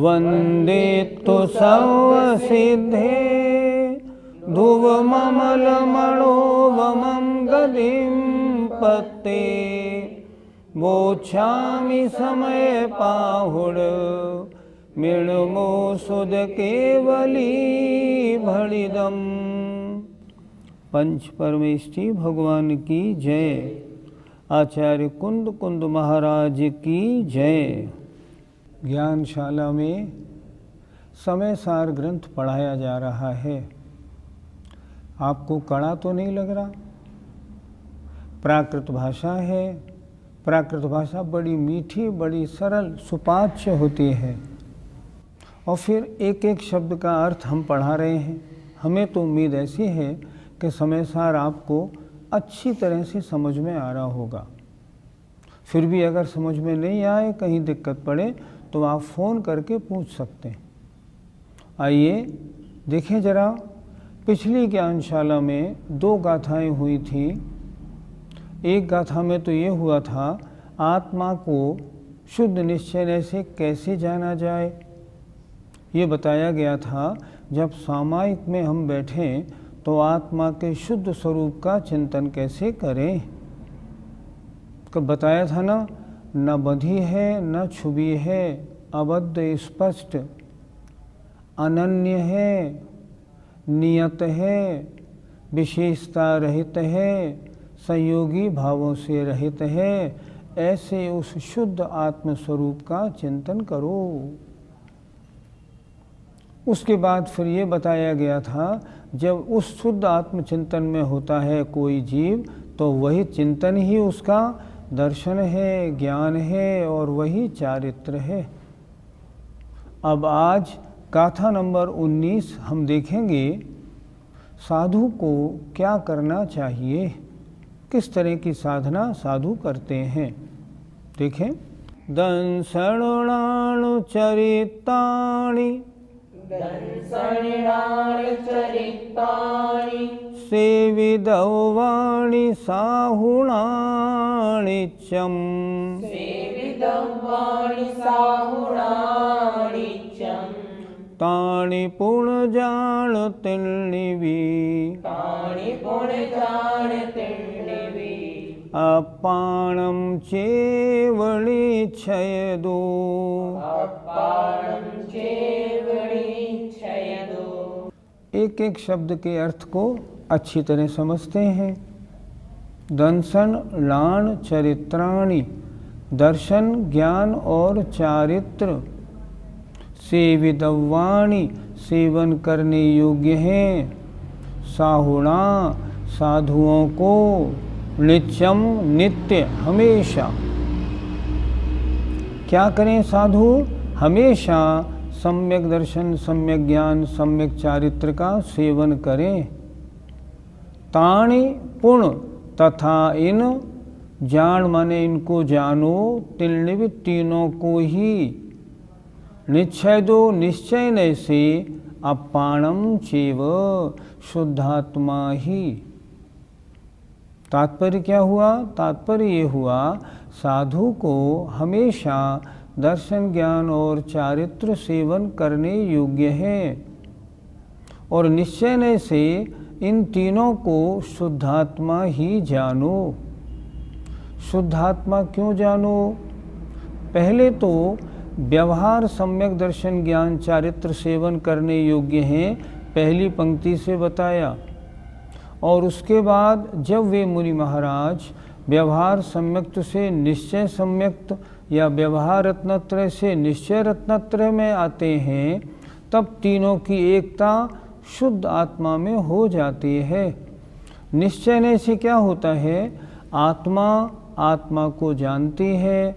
वंदे तु सर्वसिद्धे ध्रुवममलमणोवमं गतिं पत्ते मोक्षामि समय पाहुड मृणमो सुद केवली भणिदम। पंच परमेष्ठी भगवान की जय। आचार्य कुंद कुंद महाराज की जय। ज्ञानशाला में समय सार ग्रंथ पढ़ाया जा रहा है। आपको कड़ा तो नहीं लग रहा? प्राकृत भाषा है। प्राकृत भाषा बड़ी मीठी, बड़ी सरल, सुपाच्य होती है। और फिर एक एक शब्द का अर्थ हम पढ़ा रहे हैं। हमें तो उम्मीद ऐसी है कि समय सार आपको अच्छी तरह से समझ में आ रहा होगा। फिर भी अगर समझ में नहीं आए, कहीं दिक्कत पड़े, तो आप फ़ोन करके पूछ सकते हैं। आइए देखें जरा, पिछली ज्ञानशाला में 2 गाथाएं हुई थी। एक गाथा में तो ये हुआ था, आत्मा को शुद्ध निश्चय से कैसे जाना जाए। ये बताया गया था, जब सामायिक में हम बैठें तो आत्मा के शुद्ध स्वरूप का चिंतन कैसे करें। कब बताया था ना, न बंधी है न छुबी है, अबद्ध स्पष्ट, अनन्य है, नियत है, विशेषता रहित है, संयोगी भावों से रहित है। ऐसे उस शुद्ध आत्म स्वरूप का चिंतन करो। उसके बाद फिर ये बताया गया था, जब उस शुद्ध आत्मचिंतन में होता है कोई जीव, तो वही चिंतन ही उसका दर्शन है, ज्ञान है, और वही चारित्र है। अब आज गाथा नंबर 19 हम देखेंगे, साधु को क्या करना चाहिए, किस तरह की साधना साधु करते हैं। देखें, दंसणाणु चरिताणि सेविदवाणि साहुणाणि चं तानि पुण्यजानतिन्निवि अपाणं चेवणीच्छयदो। एक एक शब्द के अर्थ को अच्छी तरह समझते हैं। दंसन लाण चरित्राणि, दर्शन, ज्ञान और चारित्र। सेविदव्वाणि, सेवन करने योग्य हैं। साहुणा, साधुओं को। नित्यम, नित्य, हमेशा। क्या करें साधु? हमेशा सम्यक दर्शन, सम्यक ज्ञान, सम्यक चारित्र का सेवन करें। तानि पुण्य, तथा इन, जान माने इनको जानो, तिन्निव, तीनों को ही। निश्चय दो, निश्चय न से, अपाणम चेव, शुद्धात्मा ही। तात्पर्य क्या हुआ? तात्पर्य ये हुआ, साधु को हमेशा दर्शन, ज्ञान और चारित्र सेवन करने योग्य है। और निश्चय से इन तीनों को शुद्धात्मा ही जानो। शुद्धात्मा क्यों जानो? पहले तो व्यवहार सम्यक दर्शन, ज्ञान, चारित्र सेवन करने योग्य हैं, पहली पंक्ति से बताया। और उसके बाद जब वे मुनि महाराज व्यवहार सम्यक्त से निश्चय सम्यक्त या व्यवहार रत्नत्रय से निश्चय रत्नत्रय में आते हैं, तब तीनों की एकता शुद्ध आत्मा में हो जाती है। निश्चय ने से क्या होता है? आत्मा आत्मा को जानती है,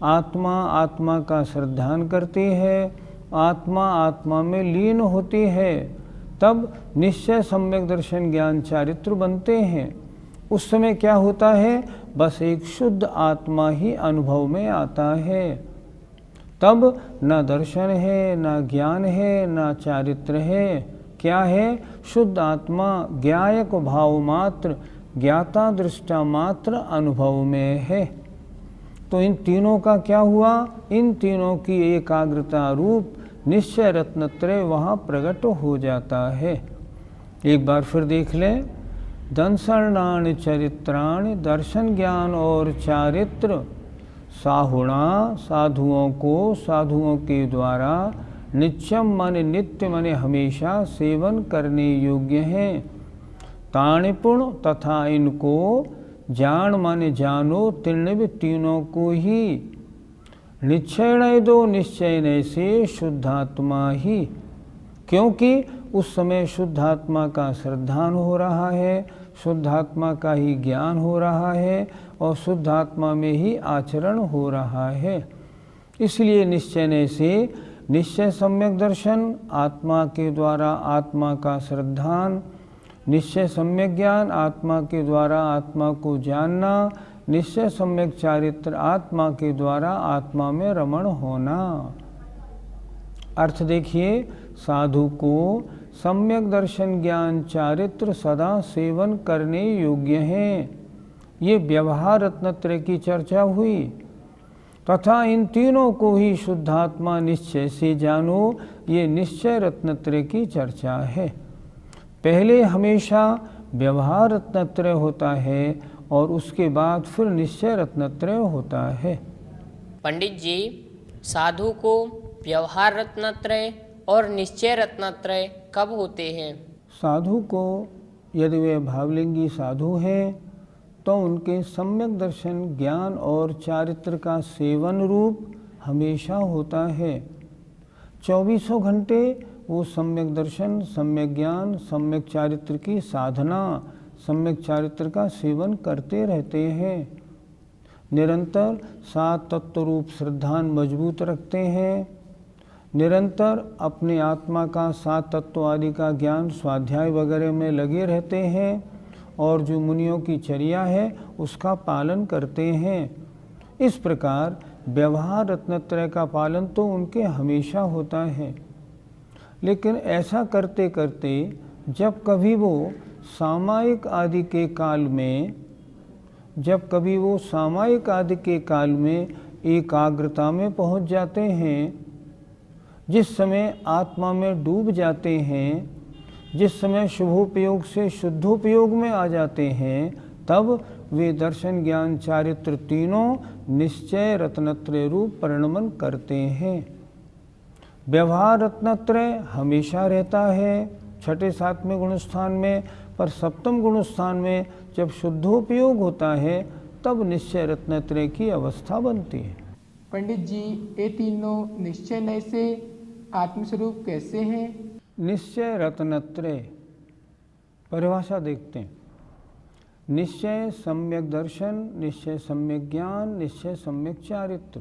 आत्मा आत्मा का श्रद्धान करती है, आत्मा आत्मा में लीन होती है, तब निश्चय सम्यक दर्शन ज्ञान चारित्र बनते हैं। उस समय क्या होता है? बस एक शुद्ध आत्मा ही अनुभव में आता है। तब न दर्शन है, न ज्ञान है, न चारित्र है। क्या है? शुद्ध आत्मा ज्ञायक भाव मात्र, ज्ञाता दृष्टा मात्र अनुभव में है। तो इन तीनों का क्या हुआ? इन तीनों की एकाग्रता रूप निश्चय रत्नत्रय वहाँ प्रकट हो जाता है। एक बार फिर देख लें, दंसर्णान चरित्राण, दर्शन ज्ञान और चारित्र साहुणा, साधुओं को साधुओं के द्वारा नित्यम माने नित्य माने हमेशा सेवन करने योग्य हैं। ताणिपुण तथा इनको जान माने जानो, तीर्णव तीनों को ही। निश्चय दो निश्चय से शुद्धात्मा ही, क्योंकि उस समय शुद्धात्मा का श्रद्धान हो रहा है, शुद्धात्मा का ही ज्ञान हो रहा है और शुद्धात्मा में ही आचरण हो रहा है। इसलिए निश्चय से निश्चय सम्यक दर्शन, आत्मा के द्वारा आत्मा का श्रद्धान, निश्चय सम्यक ज्ञान, आत्मा के द्वारा आत्मा को जानना, निश्चय सम्यक चारित्र, आत्मा के द्वारा आत्मा में रमण होना। अर्थ देखिए, साधु को सम्यक दर्शन ज्ञान चारित्र सदा सेवन करने योग्य हैं। ये व्यवहार रत्नत्रय की चर्चा हुई। तथा इन तीनों को ही शुद्धात्मा निश्चय से जानो, ये निश्चय रत्नत्रय की चर्चा है। पहले हमेशा व्यवहार रत्नत्रय होता है और उसके बाद फिर निश्चय रत्नत्रय होता है। पंडित जी, साधु को व्यवहार रत्नत्रय और निश्चय रत्नत्रय कब होते हैं? साधु को यदि वे भावलिंगी साधु हैं तो उनके सम्यक दर्शन ज्ञान और चारित्र का सेवन रूप हमेशा होता है। 24 घंटे वो सम्यक दर्शन, सम्यक ज्ञान, सम्यक चारित्र की साधना, सम्यक चारित्र का सेवन करते रहते हैं। निरंतर 7 तत्व रूप श्रद्धान मजबूत रखते हैं। निरंतर अपने आत्मा का 7 तत्व आदि का ज्ञान स्वाध्याय वगैरह में लगे रहते हैं और जो मुनियों की चर्या है उसका पालन करते हैं। इस प्रकार व्यवहार रत्नत्रय का पालन तो उनके हमेशा होता है। लेकिन ऐसा करते करते जब कभी वो सामायिक आदि के काल में एकाग्रता में पहुंच जाते हैं, जिस समय आत्मा में डूब जाते हैं, जिस समय शुभोपयोग से शुद्धोपयोग में आ जाते हैं, तब वे दर्शन ज्ञान चारित्र तीनों निश्चय रत्नत्रय रूप परिणमन करते हैं। व्यवहार रत्नत्रय हमेशा रहता है 6ठे 7वें गुणस्थान में, पर 7वें गुणस्थान में जब शुद्धोपयोग होता है तब निश्चय रत्नत्रय की अवस्था बनती है। पंडित जी, ये तीनों निश्चय लय से आत्मस्वरूप कैसे हैं? निश्चय रत्नत्रय परिभाषा देखते हैं। निश्चय सम्यक दर्शन, निश्चय सम्यक ज्ञान, निश्चय सम्यक चारित्र।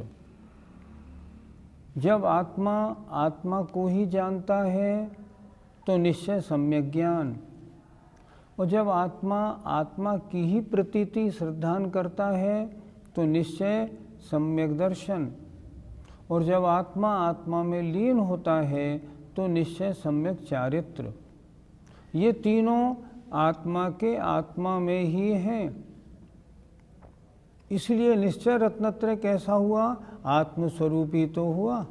जब आत्मा को ही जानता है तो निश्चय सम्यक ज्ञान, और जब आत्मा की ही प्रतीति श्रद्धान करता है तो निश्चय सम्यक दर्शन, और जब आत्मा में लीन होता है तो निश्चय सम्यक चारित्र। ये तीनों आत्मा के आत्मा में ही हैं। इसलिए निश्चय रत्नत्रय कैसा हुआ? आत्मस्वरूपी तो हुआ,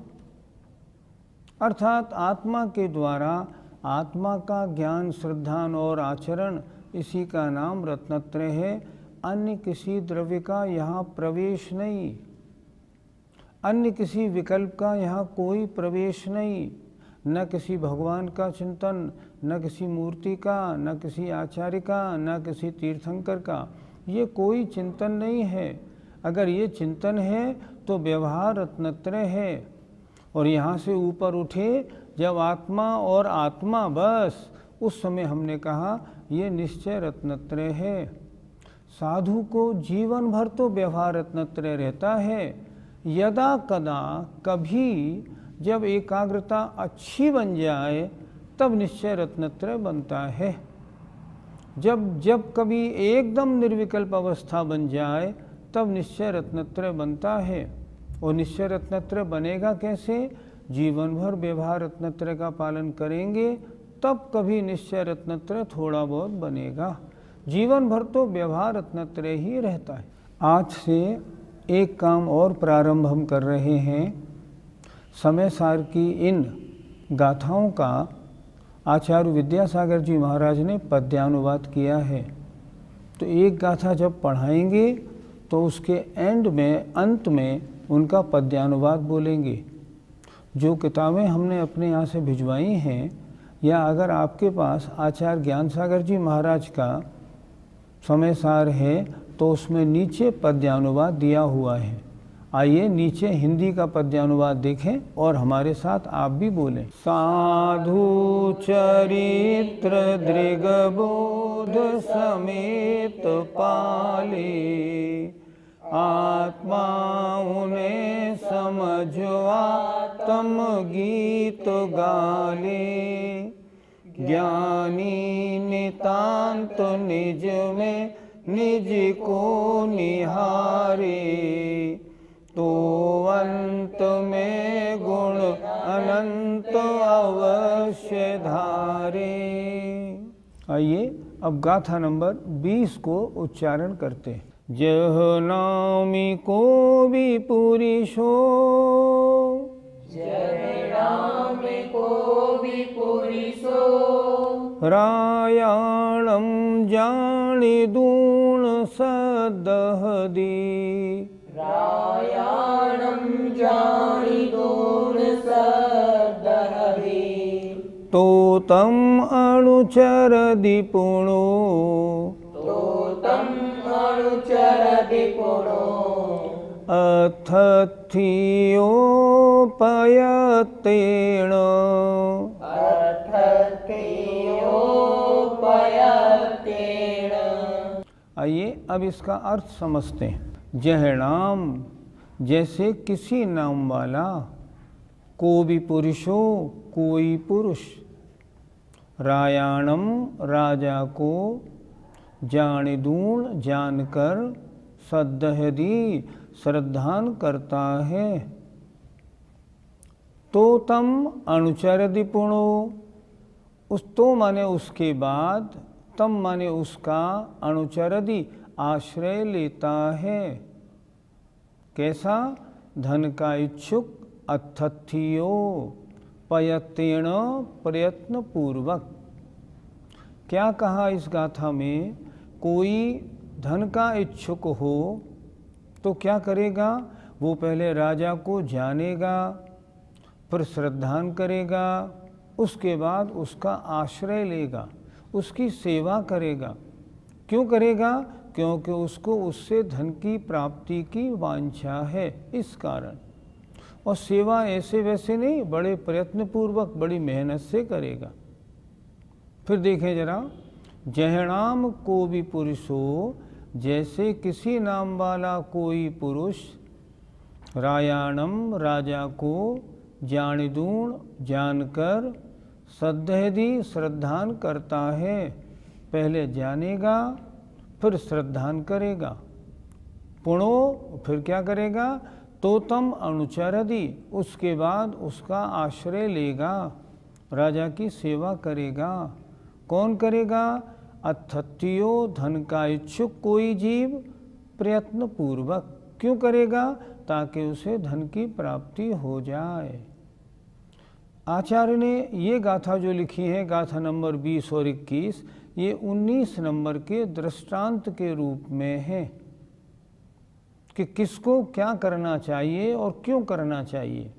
अर्थात आत्मा के द्वारा आत्मा का ज्ञान, श्रद्धान और आचरण, इसी का नाम रत्नत्रय है। अन्य किसी द्रव्य का यहाँ प्रवेश नहीं, अन्य किसी विकल्प का यहाँ कोई प्रवेश नहीं। न किसी भगवान का चिंतन, न किसी मूर्ति का, न किसी आचार्य का, न किसी तीर्थंकर का, ये कोई चिंतन नहीं है। अगर ये चिंतन है तो व्यवहार रत्नत्रय है। और यहाँ से ऊपर उठे जब आत्मा और आत्मा, बस उस समय हमने कहा ये निश्चय रत्नत्रय है। साधु को जीवन भर तो व्यवहार रत्नत्रय रहता है। यदा कदा कभी जब एकाग्रता अच्छी बन जाए तब निश्चय रत्नत्रय बनता है। जब कभी एकदम निर्विकल्प अवस्था बन जाए तब निश्चय रत्नत्रय बनता है। और निश्चय रत्नत्रय बनेगा कैसे? जीवन भर व्यवहार रत्नत्रय का पालन करेंगे तब कभी निश्चय रत्नत्रय थोड़ा बहुत बनेगा। जीवन भर तो व्यवहार रत्नत्रय ही रहता है। आज से एक काम और प्रारंभ हम कर रहे हैं। समय सार की इन गाथाओं का आचार्य विद्यासागर जी महाराज ने पद्यानुवाद किया है। तो एक गाथा जब पढ़ाएंगे तो उसके अंत में उनका पद्यानुवाद बोलेंगे। जो किताबें हमने अपने यहाँ से भिजवाई हैं, या अगर आपके पास आचार्य ज्ञान सागर जी महाराज का समय सार है तो उसमें नीचे पद्यानुवाद दिया हुआ है। आइए नीचे हिंदी का पद्यानुवाद देखें और हमारे साथ आप भी बोलें। साधु चरित्र दृगबोध समेत पाले, आत्मा उन्हें समझवा तम गीत गाले। ज्ञानी नितांत निज में निज को निहारे, तो अंत में गुण अनंत अवश्य धारे। आइए अब गाथा नंबर 20 को उच्चारण करते हैं। जह नामी को भी पुरुषो, रायाणम जानी दूण सदहदी, तो तम अनुचरदि पुणो, अथथियोपयतेन, आइए अब इसका अर्थ समझते हैं। जहनाम जैसे किसी नाम वाला, को भी पुरुषो कोई पुरुष, रायाणम राजा को, जानिदूण जानकर, सद्दहदी श्रद्धान करता है, तो तम अनुचरदि पुणो, उस तो माने उसके बाद, तम माने उसका, अनुचरदि आश्रय लेता है। कैसा? धन का इच्छुक, अथथियो पयतेण प्रयत्न पूर्वक। क्या कहा इस गाथा में? कोई धन का इच्छुक हो तो क्या करेगा? वो पहले राजा को जानेगा, फिर श्रद्धान करेगा, उसके बाद उसका आश्रय लेगा, उसकी सेवा करेगा। क्यों करेगा? क्योंकि उसको उससे धन की प्राप्ति की वांछा है, इस कारण। और सेवा ऐसे वैसे नहीं, बड़े प्रयत्न पूर्वक, बड़ी मेहनत से करेगा। फिर देखें जरा, जहनाम को भी पुरुषो, जैसे किसी नाम वाला कोई पुरुष, रायाणम राजा को, जानिदूण जानकर, सद्धेदि श्रद्धान करता है, पहले जानेगा फिर श्रद्धान करेगा, पुणो फिर क्या करेगा? तो तम अनुचरदि, उसके बाद उसका आश्रय लेगा, राजा की सेवा करेगा। कौन करेगा? अथत्यो धन का इच्छुक कोई जीव, प्रयत्न पूर्वक। क्यों करेगा? ताकि उसे धन की प्राप्ति हो जाए। आचार्य ने ये गाथा जो लिखी है, गाथा नंबर 20 और 21, ये 19 नंबर के दृष्टांत के रूप में है कि किसको क्या करना चाहिए और क्यों करना चाहिए।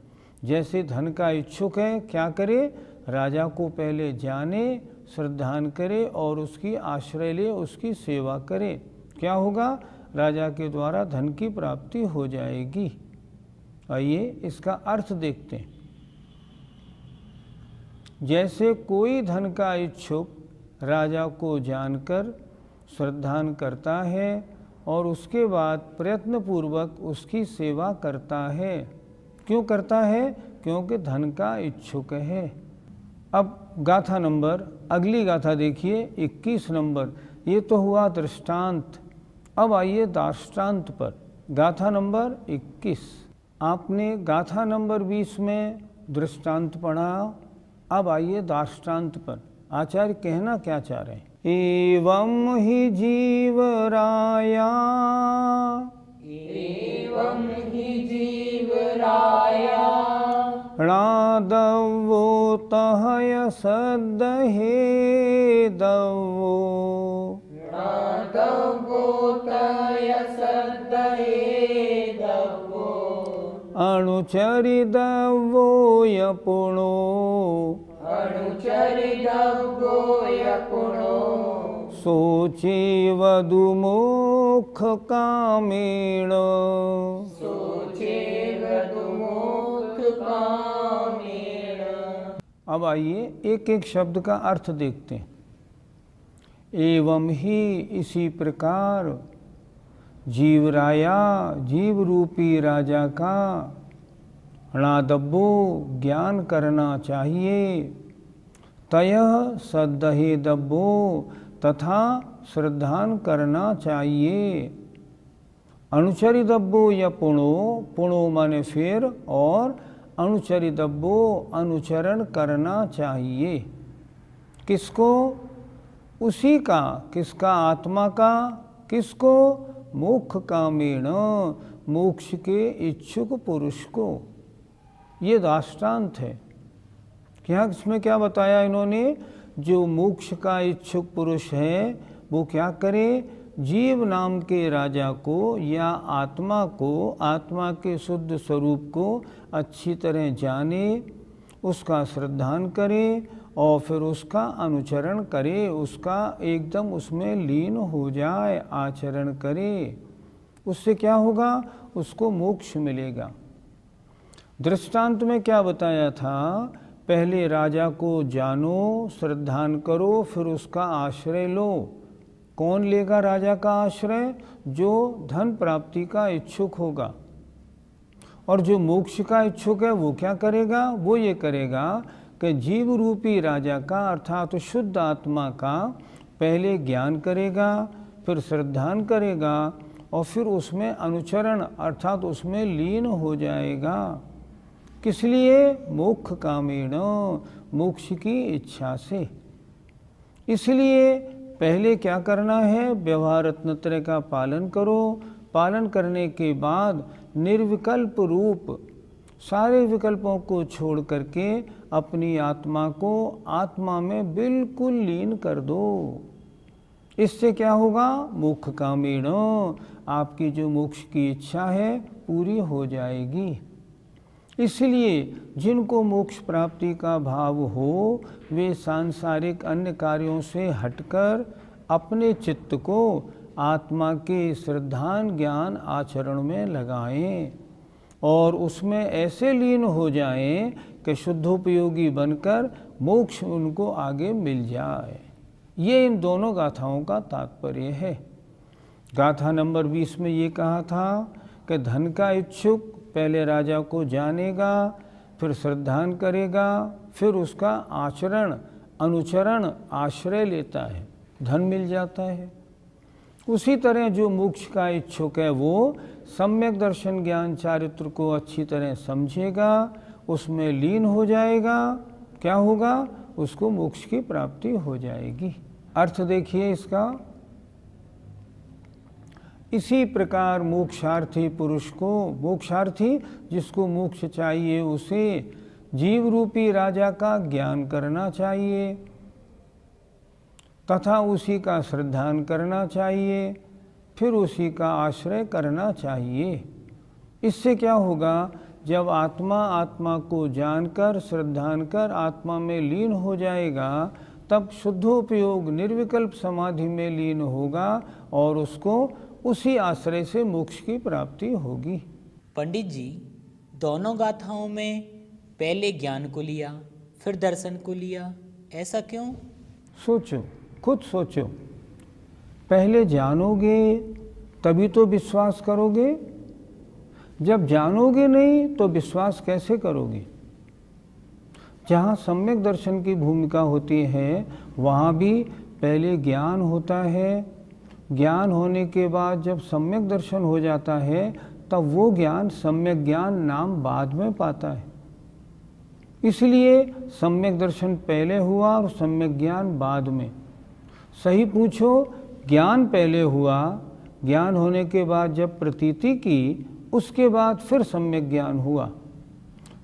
जैसे धन का इच्छुक है, क्या करे? राजा को पहले जाने, श्रद्धान करे और उसकी आश्रय ले, उसकी सेवा करे। क्या होगा? राजा के द्वारा धन की प्राप्ति हो जाएगी। आइए इसका अर्थ देखते हैं। जैसे कोई धन का इच्छुक राजा को जानकर श्रद्धान करता है और उसके बाद प्रयत्न पूर्वक उसकी सेवा करता है। क्यों करता है? क्योंकि धन का इच्छुक है। अब गाथा नंबर, अगली गाथा देखिए 21 नंबर। ये तो हुआ दृष्टांत। अब आइए दार्ष्टान्त पर। गाथा नंबर 21। आपने गाथा नंबर 20 में दृष्टांत पढ़ा, अब आइए दार्ष्टान्त पर। आचार्य कहना क्या चाह रहे हैं? एवं ही जीवराया, एवं ही जीवराया, णादवो तहय सदहे दवो अणुचरिदवो यपुणो सोचे वधुमुख कामेण अब आइए एक एक शब्द का अर्थ देखते हैं। एवं ही इसी प्रकार जीवराया जीव रूपी राजा का णादब्बो ज्ञान करना चाहिए, तय सदहे दब्बो तथा श्रद्धान करना चाहिए। अनुचरिदब्बो या पुणो, पुणो माने फिर, और अनुचरिदब्बो अनुचरण करना चाहिए। किसको? उसी का। किसका? आत्मा का। किसको? मोक्ष कामेण, मोक्ष के इच्छुक पुरुष को। ये दृष्टांत है। क्या इसमें क्या बताया इन्होंने? जो मोक्ष का इच्छुक पुरुष है वो क्या करे? जीव नाम के राजा को या आत्मा को, आत्मा के शुद्ध स्वरूप को अच्छी तरह जाने, उसका श्रद्धान करे और फिर उसका अनुचरण करे, उसका एकदम उसमें लीन हो जाए, आचरण करे। उससे क्या होगा? उसको मोक्ष मिलेगा। दृष्टांत में क्या बताया था? पहले राजा को जानो, श्रद्धान करो, फिर उसका आश्रय लो। कौन लेगा राजा का आश्रय? जो धन प्राप्ति का इच्छुक होगा। और जो मोक्ष का इच्छुक है वो क्या करेगा? वो ये करेगा कि जीव रूपी राजा का अर्थात शुद्ध आत्मा का पहले ज्ञान करेगा, फिर श्रद्धान करेगा और फिर उसमें अनुचरण अर्थात उसमें लीन हो जाएगा। किस लिए? मोक्ष कामेण, मोक्ष की इच्छा से। इसलिए पहले क्या करना है? व्यवहार रत्नत्रय का पालन करो। पालन करने के बाद निर्विकल्प रूप सारे विकल्पों को छोड़ करके अपनी आत्मा को आत्मा में बिल्कुल लीन कर दो। इससे क्या होगा? मोक्ष कामेण, आपकी जो मोक्ष की इच्छा है पूरी हो जाएगी। इसलिए जिनको मोक्ष प्राप्ति का भाव हो वे सांसारिक अन्य कार्यों से हटकर अपने चित्त को आत्मा के श्रद्धान ज्ञान आचरण में लगाएं और उसमें ऐसे लीन हो जाएं कि शुद्धोपयोगी बनकर मोक्ष उनको आगे मिल जाए। ये इन दोनों गाथाओं का तात्पर्य है। गाथा नंबर 20 में ये कहा था कि धन का इच्छुक पहले राजा को जानेगा, फिर श्रद्धान करेगा, फिर उसका आचरण अनुचरण आश्रय लेता है, धन मिल जाता है। उसी तरह जो मोक्ष का इच्छुक है वो सम्यक दर्शन ज्ञान चारित्र को अच्छी तरह समझेगा, उसमें लीन हो जाएगा। क्या होगा? उसको मोक्ष की प्राप्ति हो जाएगी। अर्थ देखिए इसका। इसी प्रकार मोक्षार्थी पुरुष को, मोक्षार्थी जिसको मोक्ष चाहिए, उसे जीव रूपी राजा का ज्ञान करना चाहिए तथा उसी का श्रद्धान करना चाहिए, फिर उसी का आश्रय करना चाहिए। इससे क्या होगा? जब आत्मा आत्मा को जानकर श्रद्धान कर आत्मा में लीन हो जाएगा तब शुद्धोपयोग निर्विकल्प समाधि में लीन होगा और उसको उसी आश्रय से मोक्ष की प्राप्ति होगी। पंडित जी, दोनों गाथाओं में पहले ज्ञान को लिया फिर दर्शन को लिया, ऐसा क्यों? सोचो, खुद सोचो। पहले जानोगे तभी तो विश्वास करोगे। जब जानोगे नहीं तो विश्वास कैसे करोगे? जहाँ सम्यक दर्शन की भूमिका होती है वहाँ भी पहले ज्ञान होता है। ज्ञान होने के बाद जब सम्यक दर्शन हो जाता है तब वो ज्ञान सम्यक ज्ञान नाम बाद में पाता है। इसलिए सम्यक दर्शन पहले हुआ और सम्यक ज्ञान बाद में। सही पूछो, ज्ञान पहले हुआ, ज्ञान होने के बाद जब प्रतीति की उसके बाद फिर सम्यक ज्ञान हुआ।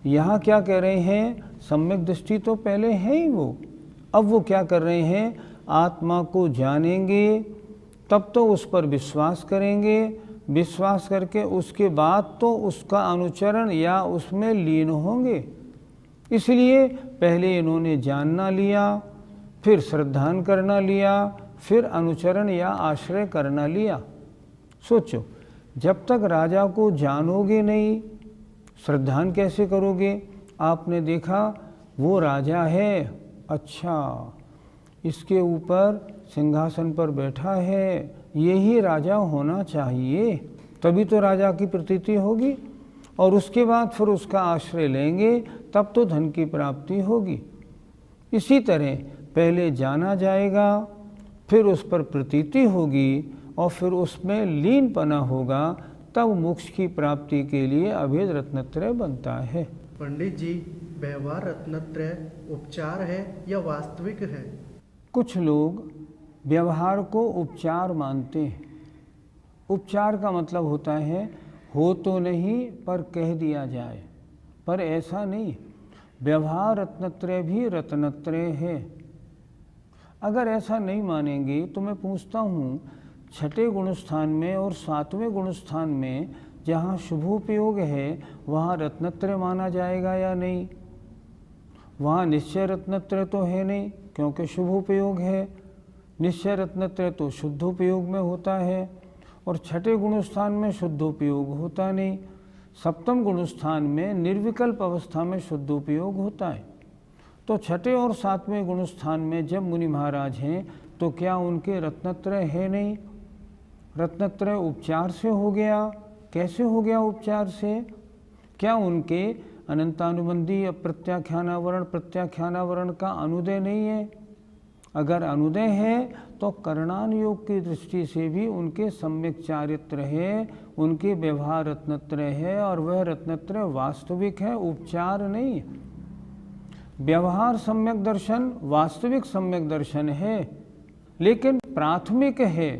यहाँ क्या कह रहे हैं, सम्यक दृष्टि तो पहले है ही वो, अब वो क्या कर रहे हैं, आत्मा को जानेंगे तब तो उस पर विश्वास करेंगे, विश्वास करके उसके बाद तो उसका अनुचरण या उसमें लीन होंगे। इसलिए पहले इन्होंने जानना लिया, फिर श्रद्धान करना लिया, फिर अनुचरण या आश्रय करना लिया। सोचो, जब तक राजा को जानोगे नहीं, श्रद्धान कैसे करोगे? आपने देखा वो राजा है, अच्छा इसके ऊपर सिंहासन पर बैठा है, यही राजा होना चाहिए, तभी तो राजा की प्रतीति होगी, और उसके बाद फिर उसका आश्रय लेंगे, तब तो धन की प्राप्ति होगी। इसी तरह पहले जाना जाएगा, फिर उस पर प्रतीति होगी, और फिर उसमें लीनपना होगा, तब मोक्ष की प्राप्ति के लिए अभेद रत्नत्रय बनता है। पंडित जी, व्यवहार रत्नत्रय उपचार है या वास्तविक है? कुछ लोग व्यवहार को उपचार मानते हैं। उपचार का मतलब होता है हो तो नहीं पर कह दिया जाए, पर ऐसा नहीं। व्यवहार रत्नत्रय भी रत्नत्रय है। अगर ऐसा नहीं मानेंगे तो मैं पूछता हूँ, छठे गुणस्थान में और सातवें गुणस्थान में जहाँ शुभोपयोग है वहाँ रत्नत्रय माना जाएगा या नहीं? वहाँ निश्चय रत्नत्रय तो है नहीं, क्योंकि शुभोपयोग है। निश्चय रत्नत्रय तो शुद्धोपयोग में होता है, और छठे गुणस्थान में शुद्धोपयोग होता नहीं। सप्तम गुणस्थान में निर्विकल्प अवस्था में शुद्धोपयोग होता है। तो छठे और सातवें गुणस्थान में जब मुनि महाराज हैं तो क्या उनके रत्नत्रय है नहीं? रत्नत्रय उपचार से हो गया। कैसे हो गया उपचार से? क्या उनके अनंतानुबंधी प्रत्याख्यानावरण प्रत्याख्यानावरण का अनुदय नहीं है? अगर अनुदय है तो करणान योग की दृष्टि से भी उनके सम्यक चारित्र है, उनके व्यवहार रत्नत्रय है, और वह रत्नत्रय वास्तविक है, उपचार नहीं। व्यवहार सम्यक दर्शन वास्तविक सम्यक दर्शन है, लेकिन प्राथमिक है,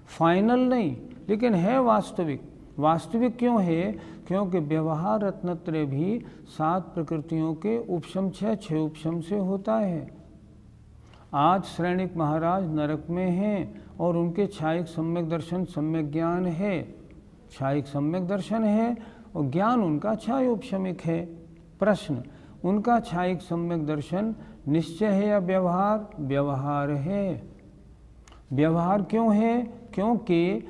फाइनल नहीं, लेकिन है वास्तविक। वास्तविक क्यों है? क्योंकि व्यवहार रत्नत्रय भी 7 प्रकृतियों के उपशम 6 उपशम से होता है। आज श्रेणिक महाराज नरक में हैं और उनके छायिक सम्यक दर्शन सम्यक ज्ञान है। छायिक सम्यक दर्शन है और ज्ञान उनका छायोपशमिक है। प्रश्न, उनका छायिक सम्यक दर्शन निश्चय है या व्यवहार? व्यवहार है। व्यवहार क्यों है? क्योंकि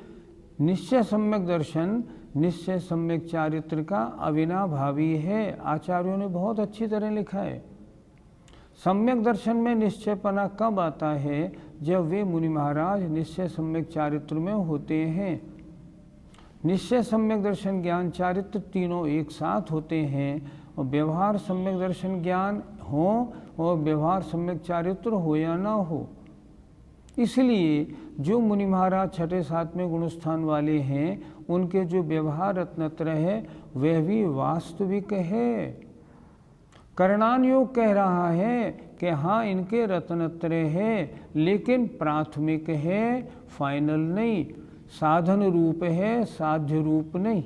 निश्चय सम्यक दर्शन निश्चय सम्यक चारित्र का अविनाभावी है। आचार्यों ने बहुत अच्छी तरह लिखा है। सम्यक दर्शन में निश्चयपना कब आता है? जब वे मुनि महाराज निश्चय सम्यक चारित्र में होते हैं। निश्चय सम्यक दर्शन ज्ञान चारित्र तीनों एक साथ होते हैं, और व्यवहार सम्यक दर्शन ज्ञान हो और व्यवहार सम्यक चारित्र हो या ना हो। इसलिए जो मुनि महाराज छठे सातवें गुणस्थान वाले हैं, उनके जो व्यवहार रत्नत्रय है वह भी वास्तविक है। करणान योग कह रहा है कि हाँ इनके रत्नत्रय है, लेकिन प्राथमिक है, फाइनल नहीं, साधन रूप है, साध्य रूप नहीं।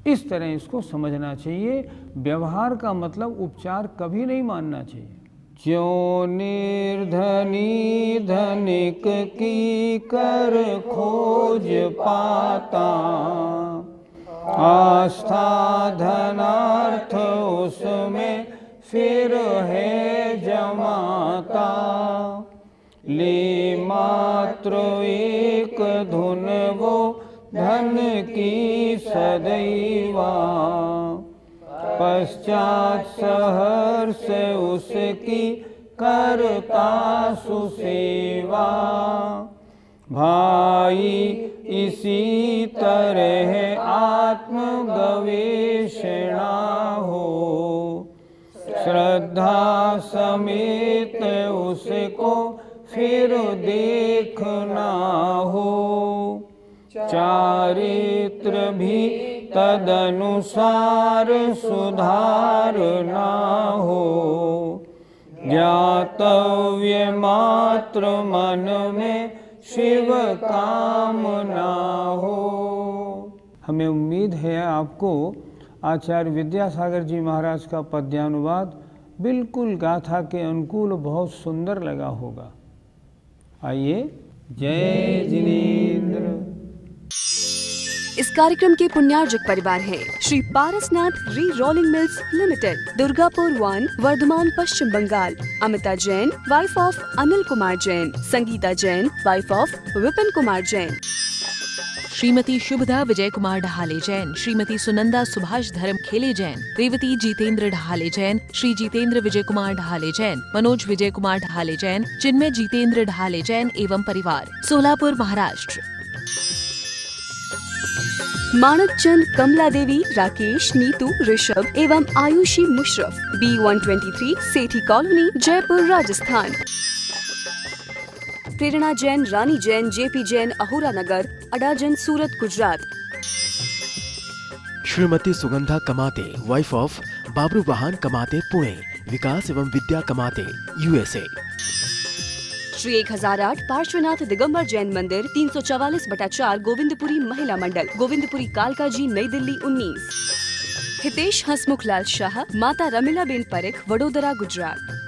इस तरह इसको समझना चाहिए। व्यवहार का मतलब उपचार कभी नहीं मानना चाहिए। ज्यों निर्धनी धनिक की कर खोज पाता, आस्था धनार्थ उसमें फिर है जमाता। ले मात्र एक धुन वो धन की सदैवा, पश्चात सहर्ष उसकी करता सुसेवा। भाई इसी तरह आत्म गवेषणा हो, श्रद्धा समेत उसको फिर देखना हो। चारित्र भी तदनुसार सुधारना हो, ज्ञातव्य मात्र मन में शिव कामना हो। हमें उम्मीद है आपको आचार्य विद्यासागर जी महाराज का पद्यानुवाद बिल्कुल गाथा के अनुकूल बहुत सुंदर लगा होगा। आइए, जय जिनेंद्र। इस कार्यक्रम के पुण्यार्जक परिवार है Shri Parasnath Re Rolling Mills Limited, Durgapur 1, Bardhaman, Paschim Bengal. Amita Jain, wife of Anil Kumar Jain. Sangeeta Jain, wife of Vipin Kumar Jain. Shrimati Shubhada Vijay Kumar Dhahale Jain, Shrimati Sunanda Subhash Dharma Khele Jain, Revati Jitendra ढहाले Jain, Shri Jitendra विजय कुमार ढहाले जैन, मनोज विजय कुमार ढहाले जैन, चिन्मय जितेंद्र ढहाले जैन एवं परिवार, सोलापुर, महाराष्ट्र। मानक चंद, कमला देवी, राकेश, नीतू, ऋषभ एवं आयुषी मुशरफ, B123, सेठी कॉलोनी, जयपुर, राजस्थान। प्रेरणा जैन, रानी जैन, JP जैन, अहोरा नगर, अडाजन, सूरत, गुजरात। श्रीमती सुगंधा कमाते, वाइफ ऑफ बाबरू वाहन कमाते, पुणे। विकास एवं विद्या कमाते, USA। श्री 1008 पार्श्वनाथ दिगंबर जैन मंदिर, 344/4, गोविंदपुरी महिला मंडल, गोविंदपुरी, कालका जी, नई दिल्ली 19। हितेश हसमुखलाल शाह, माता रमीलाबेन परेख, वडोदरा, गुजरात।